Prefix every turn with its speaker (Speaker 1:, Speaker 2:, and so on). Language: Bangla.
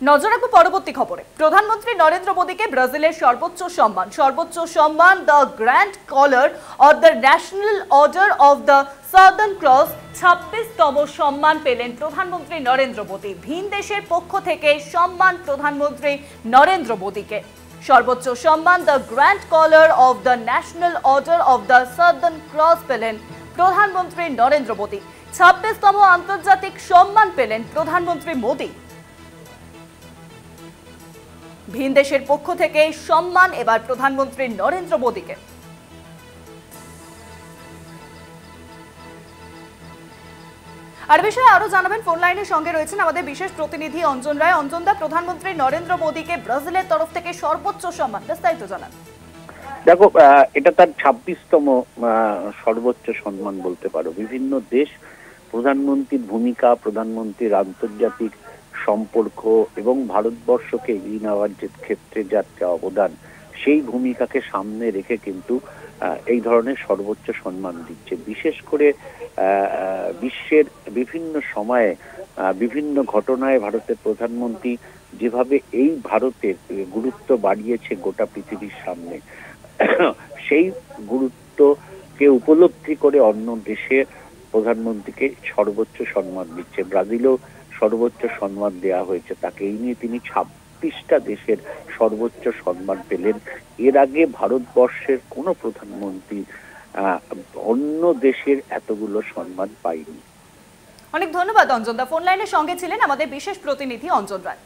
Speaker 1: নজর রাখবো পরবর্তী খবরে। প্রধানমন্ত্রী নরেন্দ্র মোদীকে ব্রাজিলের সর্বোচ্চ সম্মান the grand collar of the national order of the southern cross 26তম সম্মান পেলেন প্রধানমন্ত্রী নরেন্দ্র মোদী। ভিন দেশের পক্ষ থেকে সম্মান প্রধানমন্ত্রী নরেন্দ্র মোদীকে। সর্বোচ্চ সম্মান the grand collar of the national order of the southern cross পেলেন প্রধানমন্ত্রী নরেন্দ্র মোদী। 26তম আন্তর্জাতিক সম্মান পেলেন প্রধানমন্ত্রী মোদী। ভিন দেশের পক্ষ থেকে সম্মান এবার প্রধানমন্ত্রী নরেন্দ্র মোদীকে। আর বিষয়ে আরো জানাবেন, ফোন লাইনের সঙ্গে রয়েছেন আমাদের বিশেষ প্রতিনিধি অঞ্জন রায়। অঞ্জনদা, প্রধানমন্ত্রী নরেন্দ্র মোদীকে ব্রাজিলের তরফ থেকে সর্বোচ্চ সম্মান, বিস্তারিত জানান।
Speaker 2: দেখো, এটা তার 26তম সর্বোচ্চ সম্মান বলতে পারো। বিভিন্ন দেশ প্রধানমন্ত্রীর ভূমিকা, প্রধানমন্ত্রীর আন্তর্জাতিক সম্পর্ক এবং ভারতবর্ষকে এগিয়ে নেওয়ার যে ক্ষেত্রে যার অবদান, সেই ভূমিকাকে সামনে রেখে কিন্তু এই ধরনের সর্বোচ্চ সম্মান দিচ্ছে। বিশেষ করে বিশ্বের বিভিন্ন সময়ে বিভিন্ন ঘটনায় ভারতের প্রধানমন্ত্রী যেভাবে এই ভারতের গুরুত্ব বাড়িয়েছে গোটা পৃথিবীর সামনে, সেই গুরুত্বকে উপলব্ধি করে অন্য দেশের প্রধানমন্ত্রীকে সর্বোচ্চ সম্মান দিচ্ছে। ব্রাজিলও সর্বোচ্চ সম্মান দেওয়া হয়েছে তাকে। এই নিয়ে তিনি 26টা দেশের সর্বোচ্চ সম্মান পেলেন। এর আগে ভারতবর্ষের কোনো প্রধানমন্ত্রী অন্য দেশের এতগুলো সম্মান পায়নি।
Speaker 1: অনেক ধন্যবাদ অঞ্জনদা, ফোন লাইনের সঙ্গে ছিলেন আমাদের বিশেষ প্রতিনিধি অঞ্জন রায়।